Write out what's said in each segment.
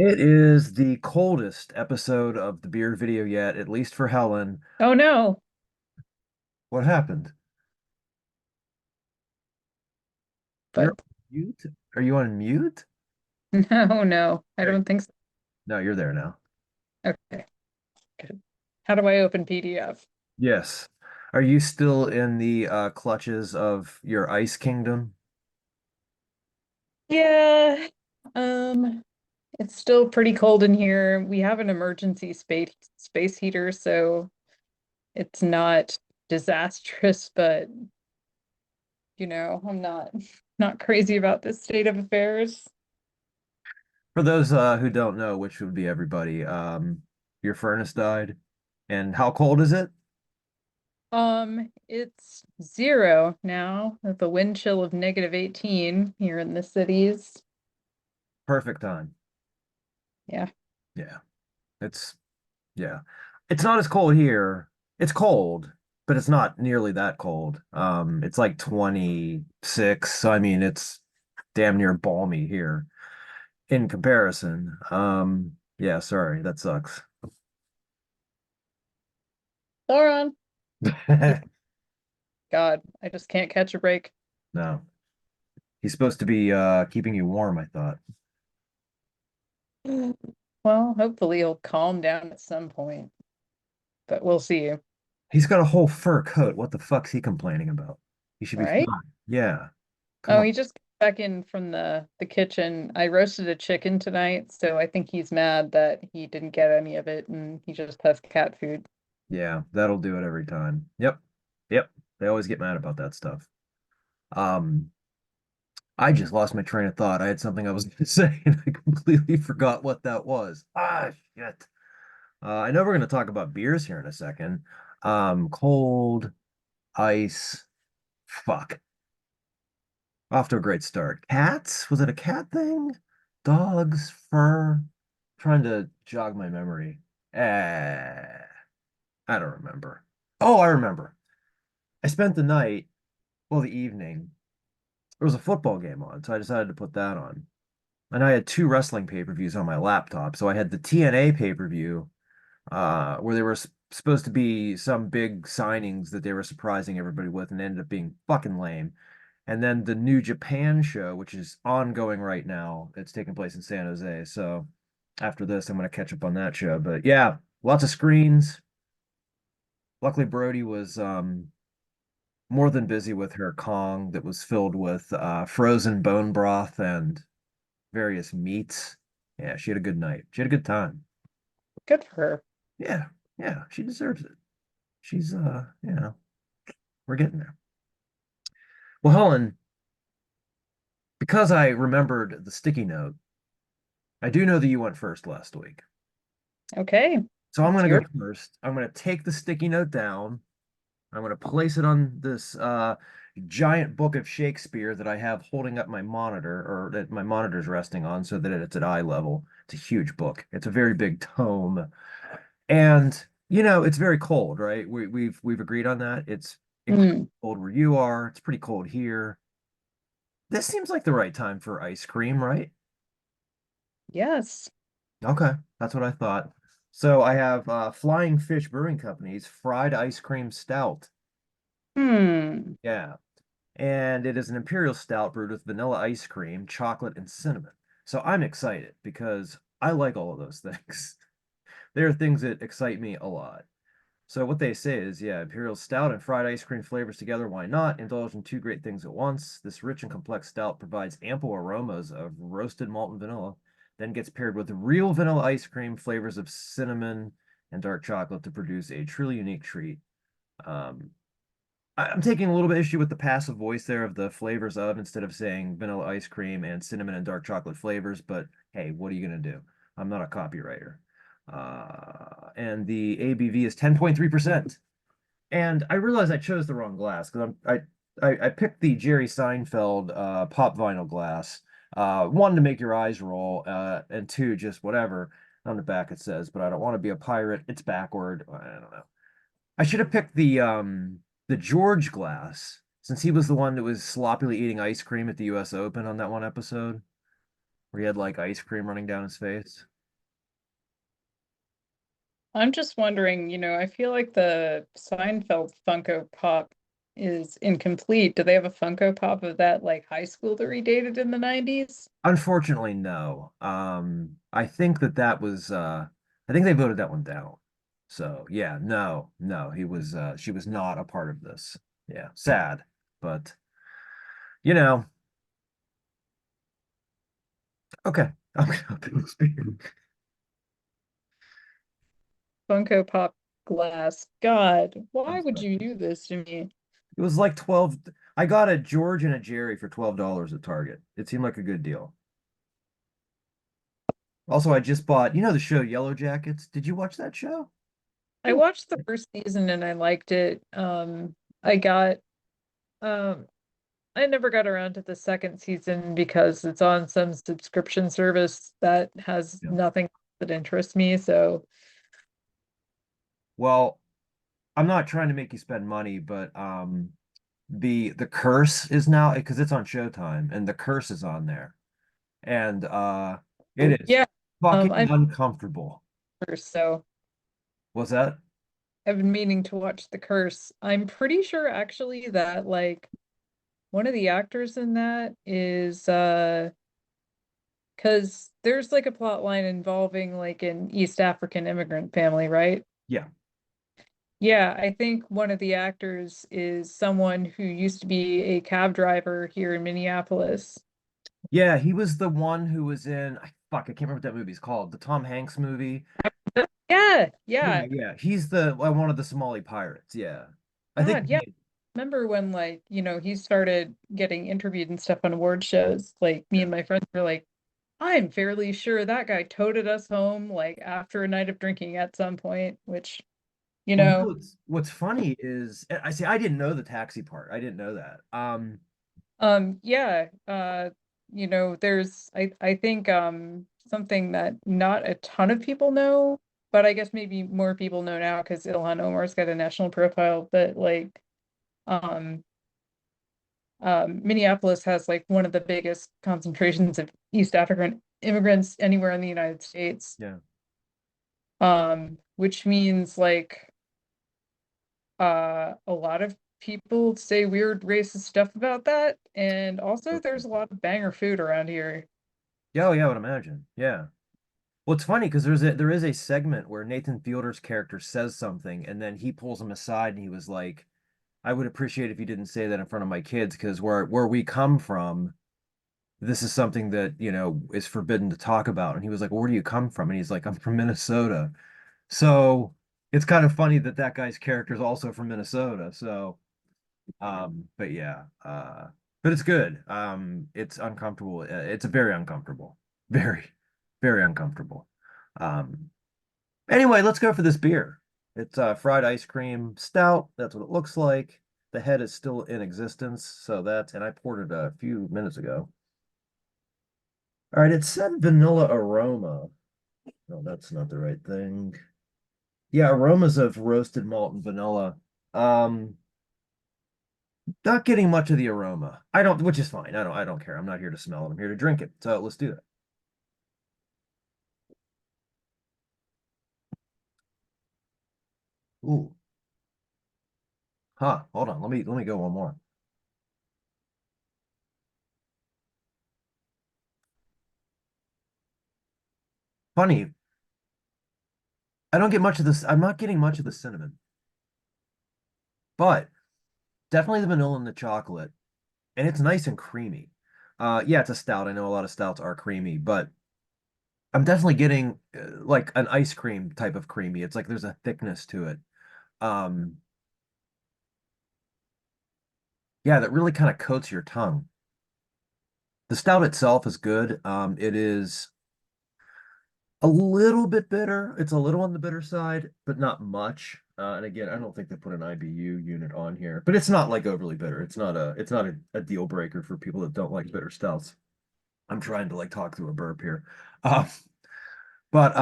It is the coldest episode of the beer video yet, at least for Helen. Oh no. What happened? You're on But mute? Are you on mute? no, no, I There you- don't think so. No, you're there now. Okay, good. How do I open PDF? Yes. Are you still in the clutches of your ice kingdom? Yeah, um, it's still pretty cold in here. We have an emergency space heater, so it's not disastrous, but I'm not crazy about this state of affairs. For those who don't know, which would be everybody, your furnace died. And how cold is it? It's 0 now with a wind chill of -18 here in the cities. Perfect time. Yeah. Yeah. It's Yeah. It's not as cold here. It's cold, but it's not nearly that cold. It's like 26. So I mean, it's damn near balmy here in comparison. Yeah, sorry, that sucks. Sauron. God, I just can't catch a break. No. He's supposed to be keeping you warm, I thought. Well, hopefully he'll calm down at some point, but we'll see, He's got a whole fur coat. What the fuck's he complaining about? He should be right? fine. Yeah. Come Oh, on. he just got back in from the kitchen. I roasted a chicken tonight, so I think he's mad that he didn't get any of it and he just has cat food. Yeah, that'll do it every time. Yep. Yep. They always get mad about that stuff. Um, I just lost my train of thought. I had something I was going to say and I completely forgot what that was. Ah, shit. I know we're going to talk about beers here in a second. Cold, ice, fuck. Off to a great start. Cats? Was it a cat thing? Dogs, fur? Trying to jog my memory. I don't remember. Oh, I remember. I spent the night, well, the evening. There was a football game on, so I decided to put that on. And I had two wrestling pay-per-views on my laptop. So I had the TNA pay-per-view, where there were supposed to be some big signings that they were surprising everybody with, and ended up being fucking lame. And then the New Japan show, which is ongoing right now. It's taking place in San Jose. So after this, I'm gonna catch up on that show. But yeah, lots of screens. Luckily, Brody was more than busy with her Kong that was filled with frozen bone broth and various meats. Yeah, she had a good night. She had a good time. Good for her. Yeah, yeah, she deserves it. She's we're getting there. Well, Helen, because I remembered the sticky note, I do know that you went first last week. Okay, So I'm it's gonna your go first. I'm gonna take the sticky note down. I'm gonna place it on this giant book of Shakespeare that I have holding up my monitor, or that my monitor's resting on, so that it's at eye level. It's a huge book. It's a very big tome. And it's very cold, right? We've agreed on that. It's incredibly Mm, cold where you are. It's pretty cold here. This seems like the right time for ice cream, right? yes. Okay, that's what I thought. So I have Flying Fish Brewing Company's Fried Ice Cream Stout. Hmm. Yeah. And it is an imperial stout brewed with vanilla ice cream, chocolate, and cinnamon. So I'm excited because I like all of those things. There are things that excite me a lot. So what they say is, yeah, imperial stout and fried ice cream flavors together, why not? Indulge in two great things at once. This rich and complex stout provides ample aromas of roasted malt and vanilla, then gets paired with real vanilla ice cream, flavors of cinnamon and dark chocolate to produce a truly unique treat. Um, I'm taking a little bit issue with the passive voice there of the flavors of instead of saying vanilla ice cream and cinnamon and dark chocolate flavors, but hey, what are you going to do? I'm not a copywriter. And the ABV is 10.3%. And I realize I chose the wrong glass because I picked the Jerry Seinfeld pop vinyl glass. One to make your eyes roll, and two, just whatever. On the back it says, but I don't want to be a pirate. It's backward. I don't know. I should have picked the George glass since he was the one that was sloppily eating ice cream at the US Open on that one episode where he had like ice cream running down his face. I'm just wondering, I feel like the Seinfeld Funko Pop is incomplete. Do they have a Funko Pop of that like high school that redated in the 90s? Unfortunately, no. I think that was I think they voted that one down. So yeah, no, no, she was not a part of this. Yeah, sad, but you know, okay. I'm gonna open this beer. Funko Pop glass. God, I'm why would sorry. you do this to me? It was like 12. I got a George and a Jerry for $12 at Target. It seemed like a good deal. Also, I just bought, the show Yellow Jackets. Did you watch that show? I watched the first season and I liked it. I got um I never got around to the second season because it's on some subscription service that has Yeah. nothing that interests me. So, Well, I'm not trying to make you spend money, but the curse is now because it's on Showtime and the curse is on there. And it is yeah, fucking I'm uncomfortable. first, so What's that? I've been meaning to watch The Curse. I'm pretty sure actually that like one of the actors in that is because there's like a plot line involving like an East African immigrant family, right? Yeah. Yeah, I think one of the actors is someone who used to be a cab driver here in Minneapolis. Yeah, he was the one who was in fuck, I can't remember what that movie's called. The Tom Hanks movie. Yeah, Yeah, yeah. yeah. He's the one of the Somali pirates. Yeah. I think God, yeah. Remember when like, he started getting interviewed and stuff on award shows, like me yeah. and my friends were like, I'm fairly sure that guy toted us home like after a night of drinking at some point, which, you Well, know, what's funny is I didn't know the taxi part. I didn't know that. yeah, there's I think something that not a ton of people know, but I guess maybe more people know now because Ilhan Omar's got a national profile, but like um Minneapolis has like one of the biggest concentrations of East African immigrants anywhere in the United States. Yeah. Which means like a lot of people say weird racist stuff about that. And also there's a lot of banger food around here. Yeah, oh, yeah, I would imagine. Yeah. Well, it's funny because there is a segment where Nathan Fielder's character says something and then he pulls him aside and he was like, I would appreciate if you didn't say that in front of my kids because where we come from, this is something that, is forbidden to talk about. And he was like, well, where do you come from? And he's like, I'm from Minnesota. So it's kind of funny that that guy's character is also from Minnesota. So, but yeah, but it's good. It's uncomfortable. It's very uncomfortable. Very, very uncomfortable. Um, anyway, let's go for this beer. It's fried ice cream stout. That's what it looks like. The head is still in existence, so and I poured it a few minutes ago. All right, it said vanilla aroma. No, that's not the right thing. Yeah, aromas of roasted malt and vanilla. Um, not getting much of the aroma. I don't, which is fine. I don't care. I'm not here to smell it. I'm here to drink it. So let's do that. Ooh. Huh. Hold on. Let me go one more. Funny. I don't get much of this. I'm not getting much of the cinnamon, but definitely the vanilla and the chocolate. And it's nice and creamy. Yeah, it's a stout. I know a lot of stouts are creamy, but I'm definitely getting like an ice cream type of creamy. It's like there's a thickness to it. Um, yeah, that really kind of coats your tongue. The stout itself is good. It is a little bit bitter. It's a little on the bitter side, but not much. And again, I don't think they put an IBU unit on here, but it's not like overly bitter. It's not a deal breaker for people that don't like bitter stouts. I'm trying to like talk through a burp here. Uh, but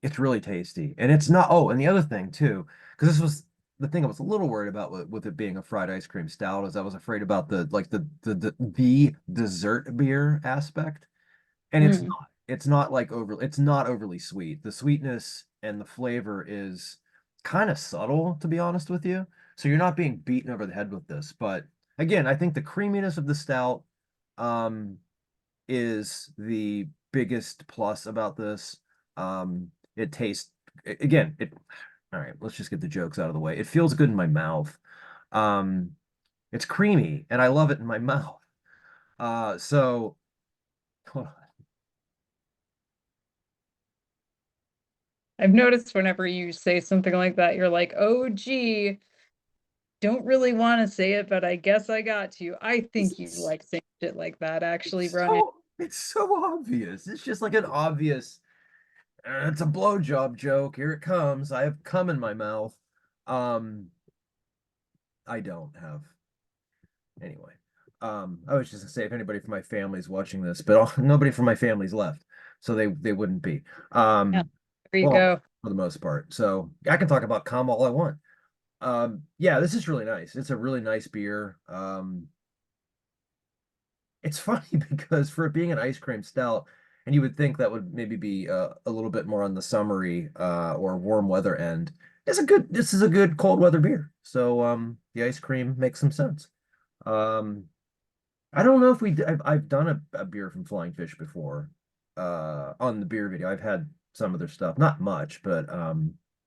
it's really tasty. And it's not, oh, and the other thing too, because this was the thing I was a little worried about with it being a fried ice cream stout, is I was afraid about the dessert beer aspect. And Mm. it's not like it's not overly sweet. The sweetness and the flavor is kind of subtle, to be honest with you. So you're not being beaten over the head with this. But again, I think the creaminess of the stout um, is the biggest plus about this. It tastes again, it all right, let's just get the jokes out of the way. It feels good in my mouth. Um, it's creamy and I love it in my mouth. So hold on. I've noticed whenever you say something like that, you're like, oh, gee, don't really want to say it, but I guess I got to. I think you It's, like saying shit like that, actually, it's Brian. so it's so obvious. It's just like an obvious it's a blowjob joke. Here it comes. I have cum in my mouth. Um, I don't have anyway. I was just gonna say if anybody from my family's watching this, but nobody from my family's left, so they wouldn't be. Yeah, Um, there you well, go. for the most part. So I can talk about cum all I want. Yeah, this is really nice. It's a really nice beer. It's funny because for it being an ice cream stout, and you would think that would maybe be a little bit more on the summery or warm weather end. This is a good cold weather beer. So the ice cream makes some sense. Um, I don't know if I've done a beer from Flying Fish before on the beer video. I've had some of their stuff, not much, but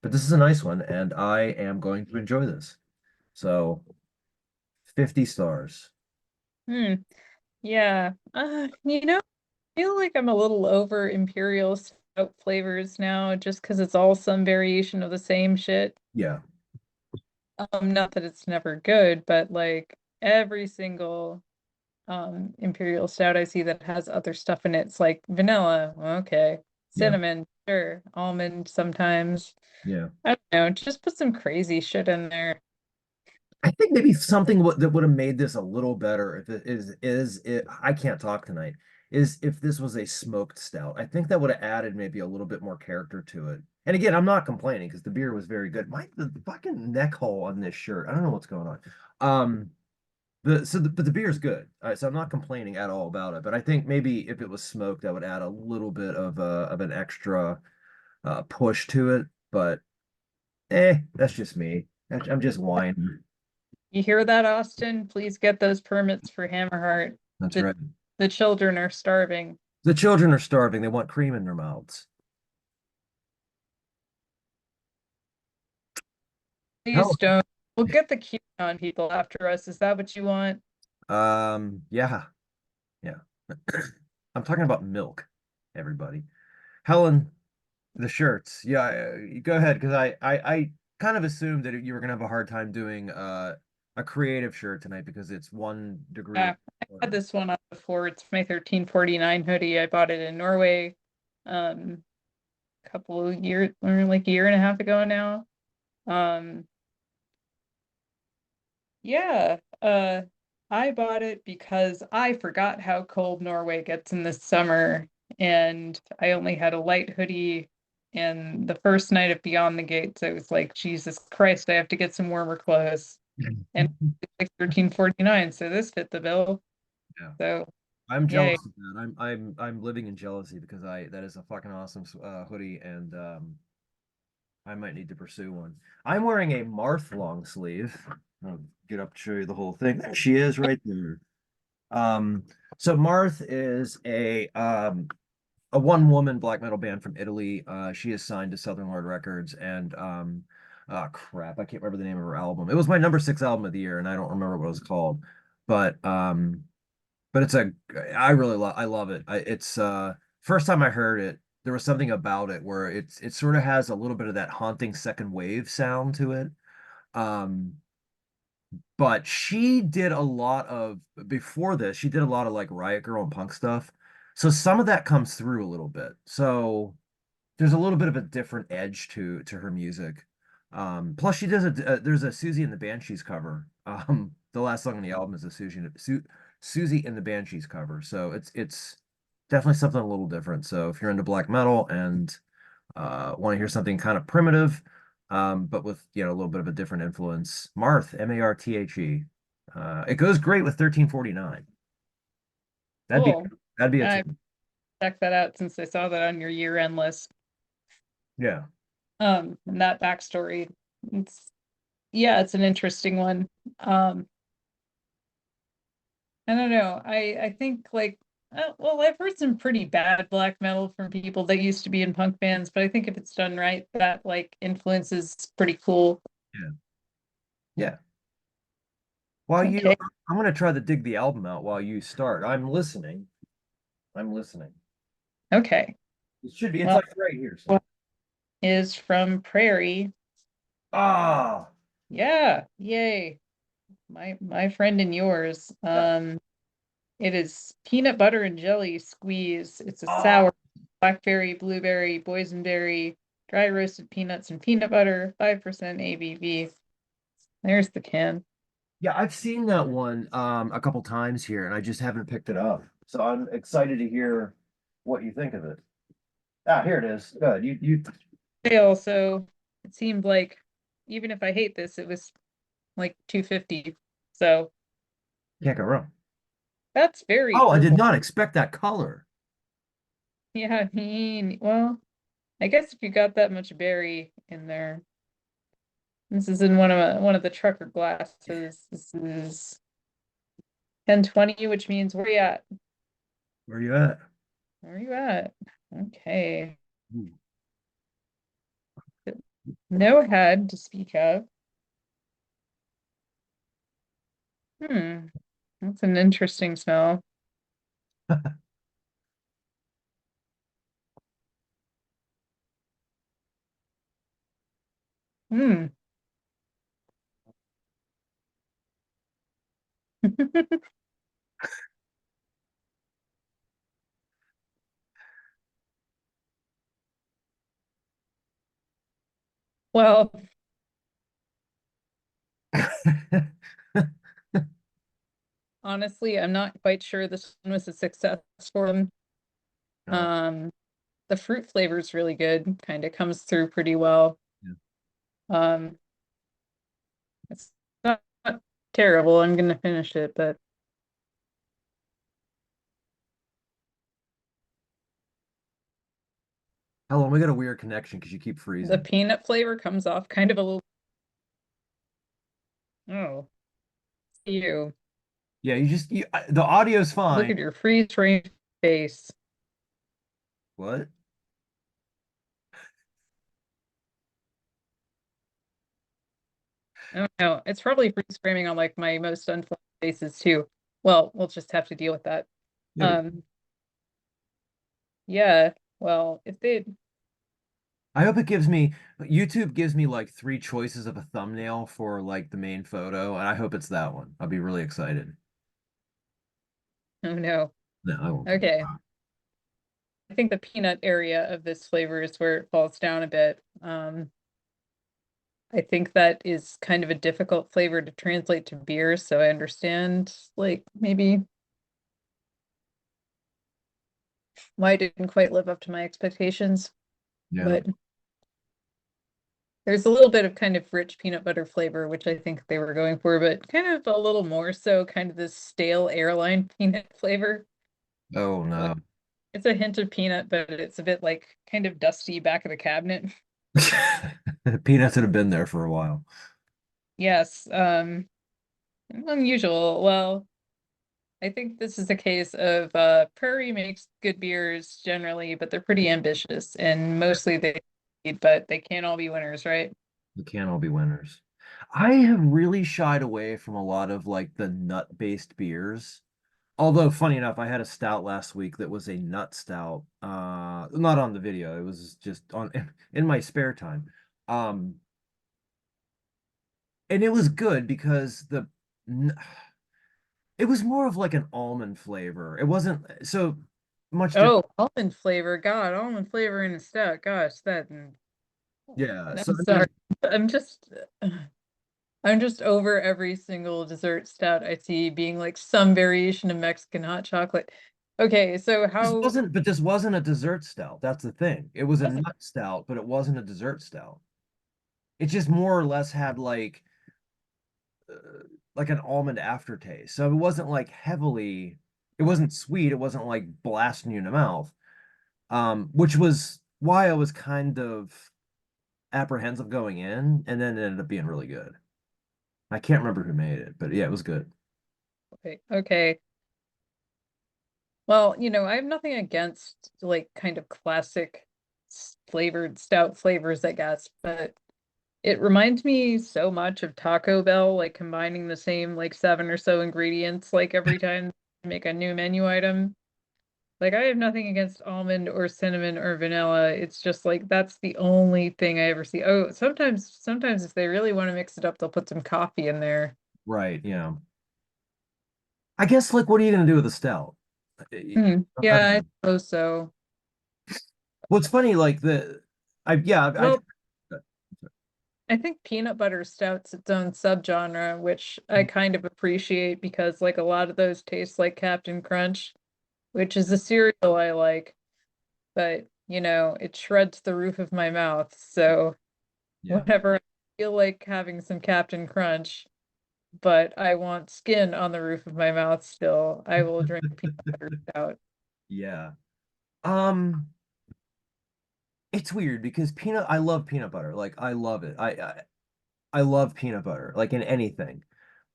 this is a nice one, and I am going to enjoy this. So 50 stars. Hmm. Yeah. I feel like I'm a little over imperial stout flavors now, just because it's all some variation of the same shit. Yeah, Not that it's never good, but like every single imperial stout I see that has other stuff in it, it's like vanilla, okay, yeah, cinnamon, sure, almond sometimes. yeah. I don't know, just put some crazy shit in there. I think maybe something that would have made this a little better if it is it I can't talk tonight is if this was a smoked stout. I think that would have added maybe a little bit more character to it. And again, I'm not complaining because the beer was very good. The fucking neck hole on this shirt. I don't know what's going on. Um but the beer is good. So I'm not complaining at all about it. But I think maybe if it was smoked, that would add a little bit of an extra push to it. But that's just me. I'm just whining. You hear that, Austin? Please get those permits for Hammerheart. That's The right. the children are starving. The children are starving. They want cream in their mouths. Please Hell, don't. We'll get the QAnon people after us. Is that what you want? yeah, yeah. I'm talking about milk, everybody. Helen, the shirts. Yeah, you go ahead because I kind of assumed that you were gonna have a hard time doing a creative shirt tonight because it's 1 degree. I had this one on before. It's my 1349 hoodie. I bought it in Norway a couple of years or like a year and a half ago now. Um yeah, I bought it because I forgot how cold Norway gets in the summer and I only had a light hoodie and the first night of Beyond the Gates I was like, Jesus Christ, I have to get some warmer clothes. And it's like 1349, so this fit the bill. Yeah. So I'm yay. jealous of that. I'm living in jealousy because I that is a fucking awesome hoodie and I might need to pursue one. I'm wearing a Marth long sleeve. I'll get up to show you the whole thing. There she is right there. Um, so Marth is a one woman black metal band from Italy. She is signed to Southern Lord Records and oh crap, I can't remember the name of her album. It was my number 6 album of the year, and I don't remember what it was called. But but it's a I love it. It's first time I heard it, there was something about it where it sort of has a little bit of that haunting second wave sound to it. Um, but she did a lot of before this, she did a lot of like Riot Girl and punk stuff. So some of that comes through a little bit. So there's a little bit of a different edge to her music. Plus she does there's a Susie and the Banshees cover. The last song on the album is a Susie and the Banshees cover. So it's definitely something a little different. So if you're into black metal and want to hear something kind of primitive, but with a little bit of a different influence, Marth, Marthe. It goes great with 1349. That'd be Cool. that'd be a I tune. checked that out since I saw that on your year-end list. Yeah. And that backstory. It's yeah, it's an interesting one. Um, I don't know. I think like well, I've heard some pretty bad black metal from people that used to be in punk bands, but I think if it's done right, that like influence is pretty cool. Yeah. Yeah. While you, Okay. I'm gonna try to dig the album out while you start. I'm listening. I'm listening. Okay. It should be, it's Well, like right here. So. what is from Prairie? Ah, Yeah, yay. My friend and yours. yeah. It is peanut butter and jelly squeeze. It's a Ah, sour blackberry, blueberry, boysenberry, dry roasted peanuts and peanut butter, 5% ABV. There's the can. yeah, I've seen that one a couple times here and I just haven't picked it up. So I'm excited to hear what you think of it. Ah, here it is. Good. You They also, it seemed like even if I hate this, it was like 250. So can't go wrong. that's very Oh, I did purple. not expect that color. Yeah, well, I guess if you got that much berry in there. This is in one of the trucker glasses. This is 1020, which means where you at? Where you at? Where you at? Okay. Ooh. No head to speak of. Hmm. That's an interesting smell. Hmm. Well, honestly, I'm not quite sure this one was a success for them. No. Um, the fruit flavor is really good, kind of comes through pretty well. Yeah. Um, it's not terrible. I'm gonna finish it, but Helen, we got a weird connection because you keep the freezing. peanut flavor comes off kind of a little. Oh, you Yeah, the audio's look fine. at your freeze frame face. What? Oh no, it's probably freeze framing on like my most unfun faces too. Well, we'll just have to deal with that. Yeah, Um, yeah. Well, if they, I hope it gives me YouTube gives me like three choices of a thumbnail for like the main photo, and I hope it's that one. I'll be really excited. oh no. No, I won't give it. Okay. I think the peanut area of this flavor is where it falls down a bit. I think that is kind of a difficult flavor to translate to beer, so I understand like maybe why it didn't quite live up to my expectations. Yeah. But there's a little bit of kind of rich peanut butter flavor, which I think they were going for, but kind of a little more so kind of this stale airline peanut flavor. Oh Like no. it's a hint of peanut, but it's a bit like kind of dusty back of the cabinet. Peanuts have been there for a while. Yes, unusual. Well, I think this is a case of Prairie makes good beers generally, but they're pretty ambitious and mostly they but they can't all be winners, right? We can't all be winners. I have really shied away from a lot of like the nut-based beers. Although, funny enough, I had a stout last week that was a nut stout. Not on the video. It was just on in my spare time. Um, and it was good because it was more of like an almond flavor. It wasn't so much different. Oh, almond flavor. God, almond flavor in a stout. Gosh, that Yeah. So I'm I sorry. mean, I'm just I'm just over every single dessert stout I see being like some variation of Mexican hot chocolate. Okay, so how this wasn't a dessert stout. That's the thing. It was a was it? nut stout, but it wasn't a dessert stout. It just more or less had like an almond aftertaste. So it wasn't like heavily, it wasn't sweet. It wasn't like blasting you in the mouth. Which was why I was kind of apprehensive going in, and then it ended up being really good. I can't remember who made it, but yeah, it was good. Okay. Okay. Well, I have nothing against like kind of classic flavored stout flavors, I guess, but it reminds me so much of Taco Bell, like combining the same like seven or so ingredients like every time to make a new menu item. Like I have nothing against almond or cinnamon or vanilla. It's just like that's the only thing I ever see. Oh, sometimes if they really want to mix it up, they'll put some coffee in there. Right, yeah. I guess like what are you gonna do with a stout? I Yeah, don't I know. suppose so. What's funny, like the I yeah, Well, I think peanut butter stout's its own subgenre, which I kind of appreciate because like a lot of those taste like Captain Crunch, which is a cereal I like, but it shreds the roof of my mouth. So yeah. whenever I feel like having some Captain Crunch, but I want skin on the roof of my mouth still, I will drink peanut butter stout. Yeah. It's weird because I love peanut butter. Like I love it. I love peanut butter, like in anything.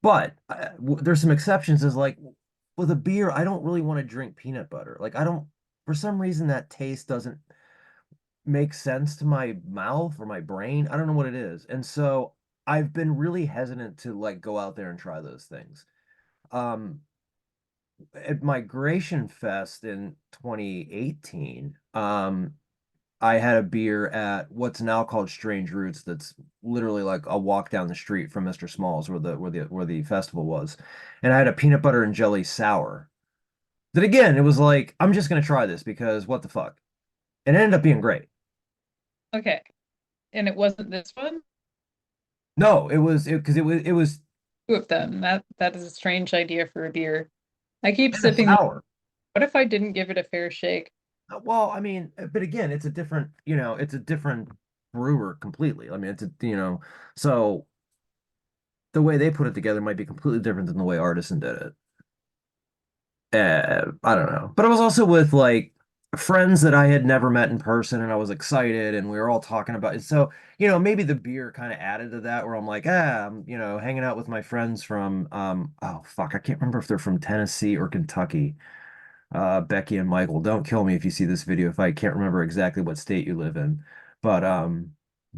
But there's some exceptions. Is like with a beer, I don't really want to drink peanut butter. Like I don't, for some reason, that taste doesn't make sense to my mouth or my brain. I don't know what it is. And so I've been really hesitant to like go out there and try those things. Um, at Migration Fest in 2018, I had a beer at what's now called Strange Roots. That's literally like a walk down the street from Mr. Small's, where the festival was, and I had a peanut butter and jelly sour. That again, it was like I'm just gonna try this because what the fuck, and it ended up being great. Okay. And it wasn't this one? No, it was because it was Two of them. That is a strange idea for a beer. I keep a sipping. sour. What if I didn't give it a fair shake? Well, I mean, but again, it's a different brewer completely. I mean, so the way they put it together might be completely different than the way Artisan did it. I don't know. But I was also with like friends that I had never met in person and I was excited and we were all talking about it. So, maybe the beer kind of added to that where I'm like, I'm, hanging out with my friends from oh fuck, I can't remember if they're from Tennessee or Kentucky. Becky and Michael, don't kill me if you see this video if I can't remember exactly what state you live in. But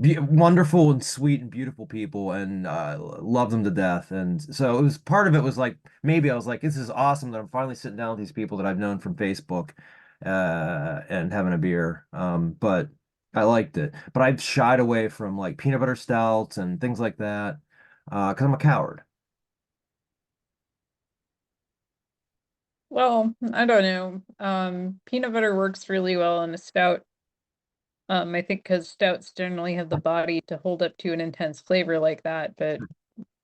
be wonderful and sweet and beautiful people and love them to death. And so it was part of it was like maybe I was like, this is awesome that I'm finally sitting down with these people that I've known from Facebook and having a beer. But I liked it. But I've shied away from like peanut butter stouts and things like that because I'm a coward. Well, I don't know. Peanut butter works really well in a stout. I think because stouts generally have the body to hold up to an intense flavor like that, but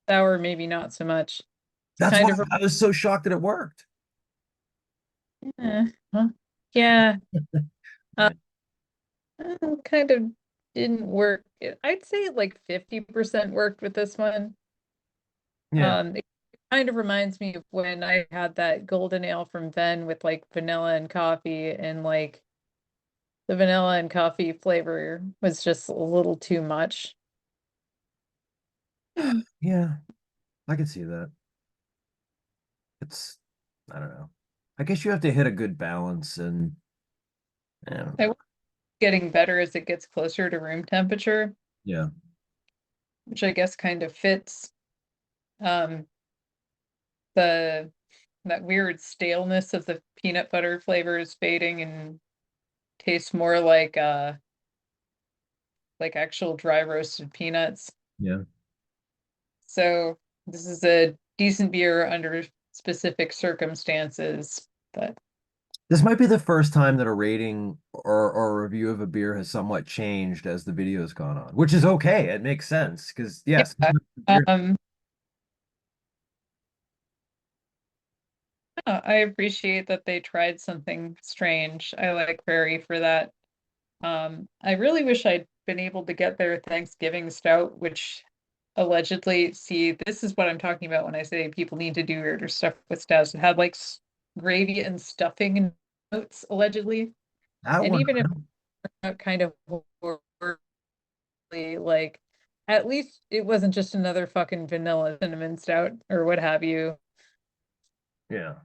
sour maybe not so much. It's That's why kind of I was so shocked that it worked. huh? Yeah, uh, Yeah. kind of didn't work. I'd say like 50% worked with this one. Yeah. It kind of reminds me of when I had that golden ale from Ven with like vanilla and coffee, and like the vanilla and coffee flavor was just a little too much. Hmm. Yeah. I can see that. It's, I don't know. I guess you have to hit a good balance and I don't I know. was getting better as it gets closer to room temperature, Yeah. which I guess kind of fits um the that weird staleness of the peanut butter flavor is fading and tastes more like actual dry roasted peanuts. Yeah. So this is a decent beer under specific circumstances, but This might be the first time that a rating or a review of a beer has somewhat changed as the video has gone on, which is okay. It makes sense because yes, yeah. beer. Um, I appreciate that they tried something strange. I like Prairie for that. I really wish I'd been able to get their Thanksgiving stout, which allegedly, see, this is what I'm talking about when I say people need to do weirder stuff with stouts. It had like gravy and stuffing notes, allegedly. That And one. even if kind of horror, like at least it wasn't just another fucking vanilla cinnamon stout or what have you. Yeah.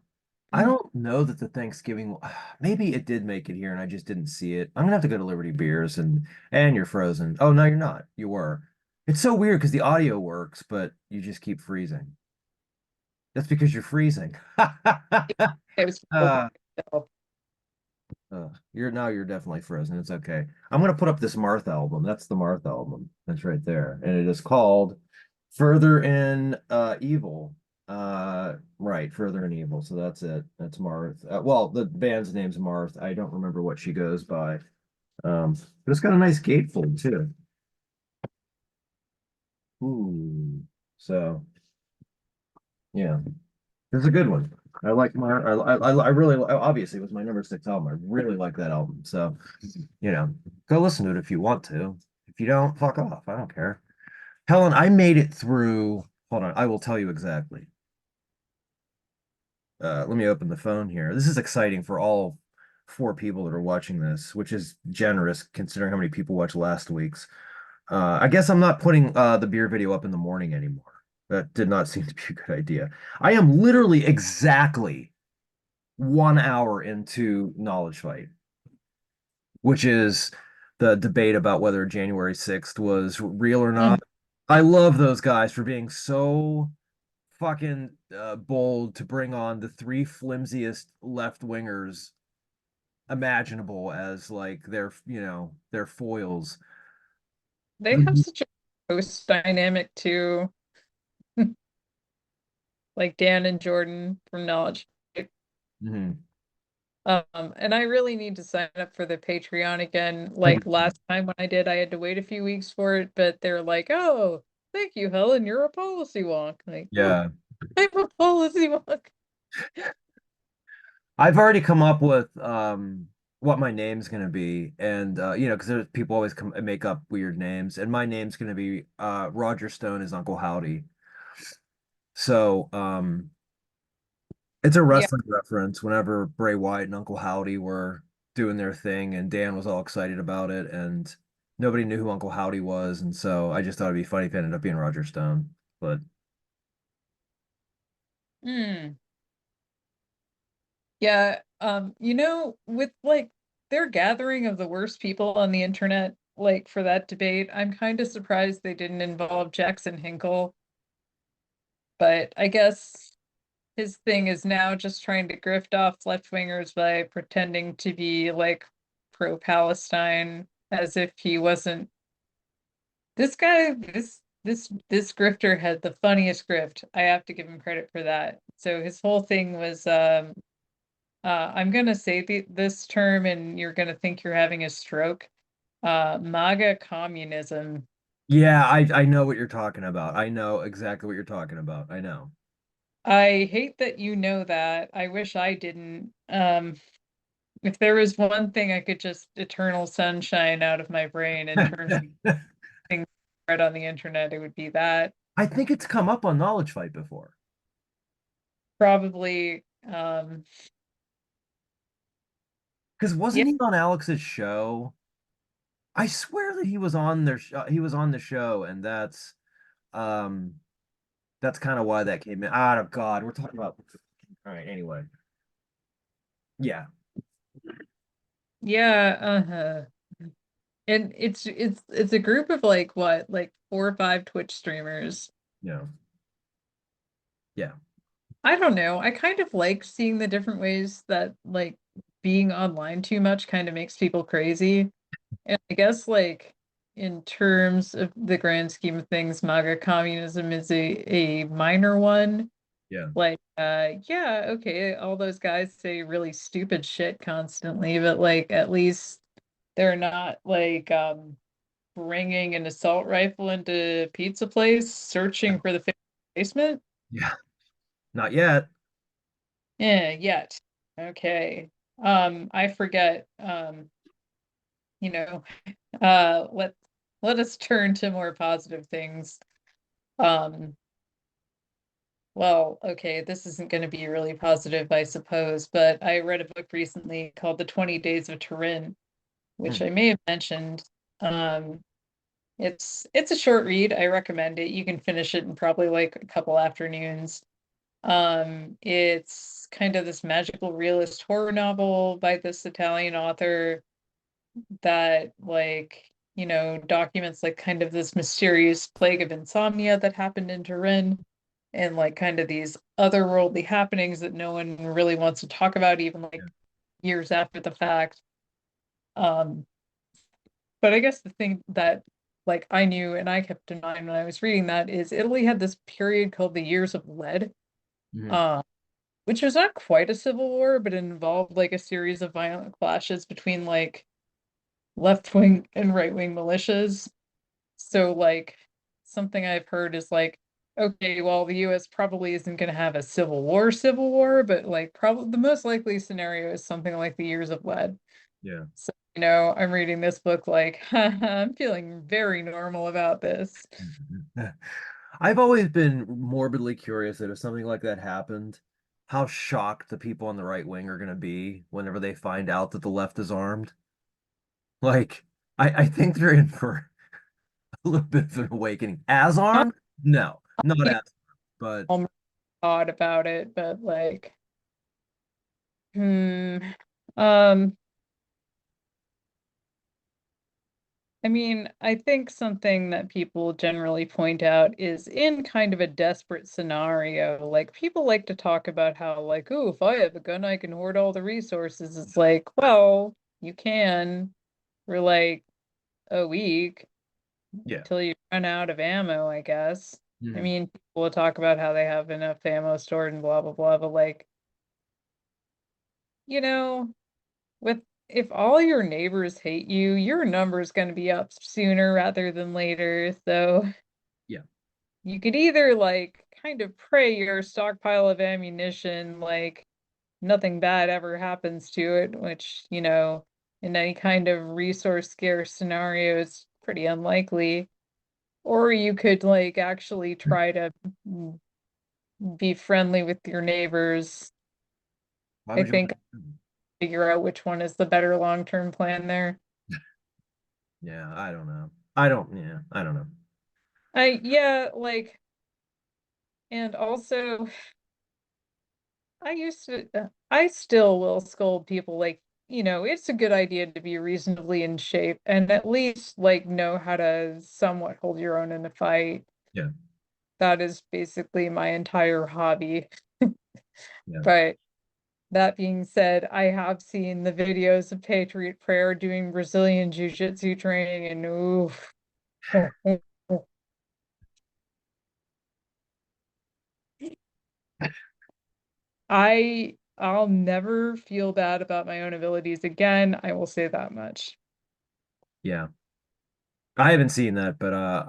I Mm. don't know that the Thanksgiving, maybe it did make it here and I just didn't see it. I'm gonna have to go to Liberty Beers and you're frozen. Oh no, you're not. You were. It's so weird because the audio works, but you just keep freezing. That's because you're freezing. It was Uh, you're definitely frozen. It's okay. I'm gonna put up this Marth album. That's the Marth album. That's right there. And it is called Further in Evil. Right, Further in Evil. So that's it. That's Marth. Well, the band's name's Marth. I don't remember what she goes by. But it's got a nice gatefold too. Ooh. So yeah. It's a good one. I like my I really obviously it was my number six album. I really like that album. So, go listen to it if you want to. If you don't, fuck off. I don't care. Helen, I made it through. Hold on, I will tell you exactly. Let me open the phone here. This is exciting for all four people that are watching this, which is generous considering how many people watched last week's. I guess I'm not putting the beer video up in the morning anymore. That did not seem to be a good idea. I am literally exactly 1 hour into Knowledge Fight, which is the debate about whether January 6th was real or not. Mm. I love those guys for being so fucking bold to bring on the three flimsiest left wingers imaginable as like their foils. They have such a host dynamic too, like Dan and Jordan from Knowledge. Mhm. And I really need to sign up for the Patreon again. Like 100%. last time when I did, I had to wait a few weeks for it, but they're like, "Oh, thank you, Helen. You're a policy wonk." Like, oh, Yeah. I'm a policy wonk. I've already come up with what my name's gonna be, and because there's people always make up weird names, and my name's gonna be Roger Stone is Uncle Howdy. So it's a Yeah. wrestling reference. Whenever Bray Wyatt and Uncle Howdy were doing their thing, and Dan was all excited about it, and nobody knew who Uncle Howdy was, and so I just thought it'd be funny if it ended up being Roger Stone. But Hmm. Yeah. With like their gathering of the worst people on the internet, like for that debate, I'm kind of surprised they didn't involve Jackson Hinkle. But I guess his thing is now just trying to grift off left wingers by pretending to be like pro-Palestine as if he wasn't. This guy, this grifter had the funniest grift. I have to give him credit for that. So his whole thing was I'm gonna say this term and you're gonna think you're having a stroke. MAGA communism. yeah, I know what you're talking about. I know exactly what you're talking about. I know. I hate that you know that. I wish I didn't. If there was one thing I could just eternal sunshine out of my brain in terms of things read on the internet, it would be that. I think it's come up on Knowledge Fight before. Probably, Because yeah, wasn't he on Alex's show? I swear that he was on he was on the show, and um that's kind of why that came in. Oh God, we're talking about. All right, anyway. Yeah, yeah, and it's a group of like what, like 4 or 5 Twitch streamers. yeah, yeah, I don't know. I kind of like seeing the different ways that like being online too much kind of makes people crazy. And I guess like in terms of the grand scheme of things, MAGA communism is a minor one. yeah, Like, yeah, okay, all those guys say really stupid shit constantly, but like at least they're not like bringing an assault rifle into a pizza place, searching for the basement. yeah. Not yet. Yeah, yet. Okay. I forget. You know, let us turn to more positive things. Um, well, okay, this isn't going to be really positive, I suppose, but I read a book recently called The 20 Days of Turin, which Hmm. I may have mentioned. Um, It's a short read. I recommend it. You can finish it in probably like a couple afternoons. It's kind of this magical realist horror novel by this Italian author that like, documents like kind of this mysterious plague of insomnia that happened in Turin and like kind of these otherworldly happenings that no one really wants to talk about even like Yeah. years after the fact. Um, but I guess the thing that like I knew and I kept in mind when I was reading that is Italy had this period called the Years of Lead, Mhm. uh, which was not quite a civil war, but it involved like a series of violent clashes between like left-wing and right-wing militias. So like something I've heard is like, okay, well, the US probably isn't going to have a civil war, but like probably the most likely scenario is something like the Years of Lead. Yeah. So, I'm reading this book like, I'm feeling very normal about this. I've always been morbidly curious that if something like that happened, how shocked the people on the right wing are going to be whenever they find out that the left is armed. Like, I think they're in for a little bit of an awakening. As I'm armed? No, not as, but all odd about it, but like, hmm. Um, I mean, I think something that people generally point out is in kind of a desperate scenario. Like people like to talk about how like, oh, if I have a gun, I can hoard all the resources. It's like, well, you can for like a week yeah. till you run out of ammo, I guess. I Mhm. mean, people will talk about how they have enough ammo stored and blah blah blah, but like, you know, with if all your neighbors hate you, your number's going to be up sooner rather than later. So Yeah. you could either like kind of pray your stockpile of ammunition, like nothing bad ever happens to it, which, in any kind of resource scarce scenario is pretty unlikely. Or you could like actually try to mm, be friendly with your neighbors. Why I would you think want to? figure out which one is the better long-term plan there. Yeah, I don't know. I don't, yeah, I don't know. Yeah, like, and also I still will scold people like, it's a good idea to be reasonably in shape and at least like know how to somewhat hold your own in a fight. Yeah, That is basically my entire hobby. yeah. But that being said, I have seen the videos of Patriot Prayer doing Brazilian Jiu-Jitsu training and oof. I'll never feel bad about my own abilities again. I will say that much. Yeah. I haven't seen that, but I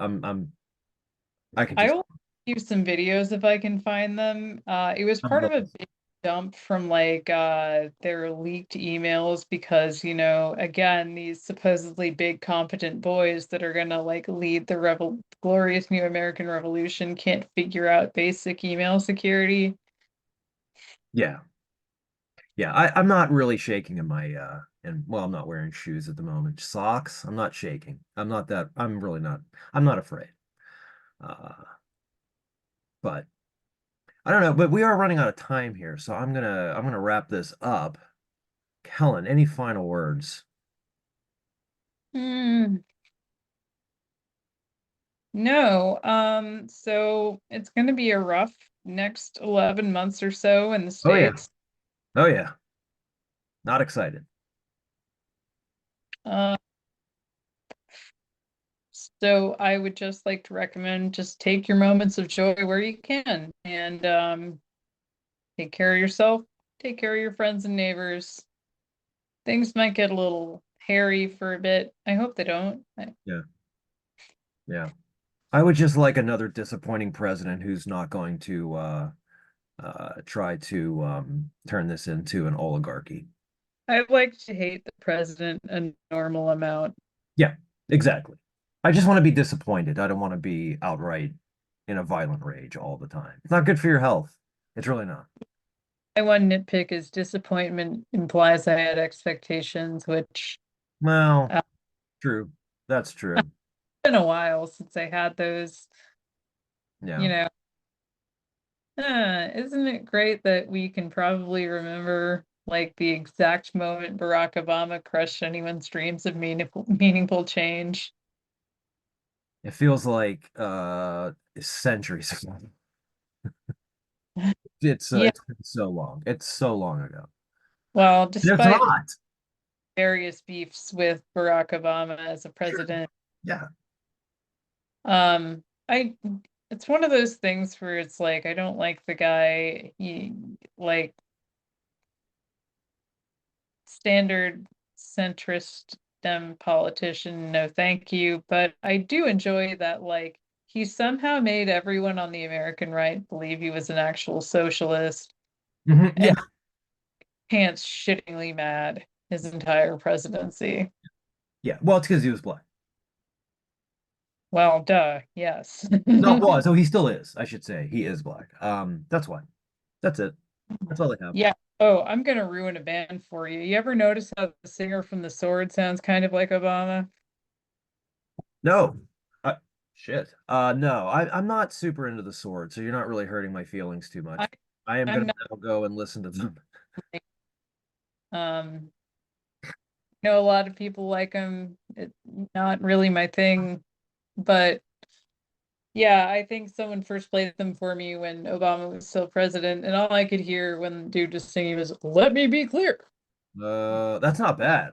can I just will use some videos if I can find them. It was I'm part of a looking. big dump from like their leaked emails because, again, these supposedly big competent boys that are gonna like lead the revel glorious new American Revolution can't figure out basic email security. Yeah. Yeah, I'm not really shaking in my and well, I'm not wearing shoes at the moment. Socks, I'm not shaking. I'm really not. I'm not afraid. Uh, but I don't know, but we are running out of time here, so I'm gonna wrap this up. Helen, any final words? Hmm. No, so it's gonna be a rough next 11 months or so in the Oh yeah. States. Oh yeah. Not excited. Uh, So I would just like to recommend just take your moments of joy where you can and take care of yourself, take care of your friends and neighbors. Things might get a little hairy for a bit. I hope they don't. Yeah. Yeah. I would just like another disappointing president who's not going to try to turn this into an oligarchy. I'd like to hate the president a normal amount. Yeah, exactly. I just want to be disappointed. I don't want to be outright in a violent rage all the time. It's not good for your health. It's really not. My one nitpick is disappointment implies I had expectations, which Well, uh, true. That's true. been a while since I had those, Yeah. you know. Isn't it great that we can probably remember like the exact moment Barack Obama crushed anyone's dreams of meaningful change? It feels like centuries ago. Yeah, It's been so long. It's so long ago. well, It's despite not. various beefs with Barack Obama as a Sure. president, Yeah. I it's one of those things where it's like I don't like the guy. He like standard centrist dem politician, no thank you. But I do enjoy that like he somehow made everyone on the American right believe he was an actual socialist and Yeah. pants shittingly mad his entire presidency. Yeah. Well, it's because he was black. Well, duh, yes. Not was. So he still is, I should say. He is black. That's why. That's it. That's all I have. Yeah. Oh, I'm gonna ruin a band for you. You ever notice how the singer from The Sword sounds kind of like Obama? No. Uh, shit. No. I'm not super into the sword, so you're not really hurting my feelings too I, much. I am I'm gonna not now go and listen to them. um know a lot of people like him. It's not really my thing, but yeah, I think someone first played them for me when Obama was still president, and all I could hear when the dude was singing was "Let me be clear." That's not bad.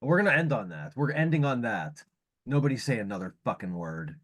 We're gonna end on that. We're ending on that. Nobody say another fucking word.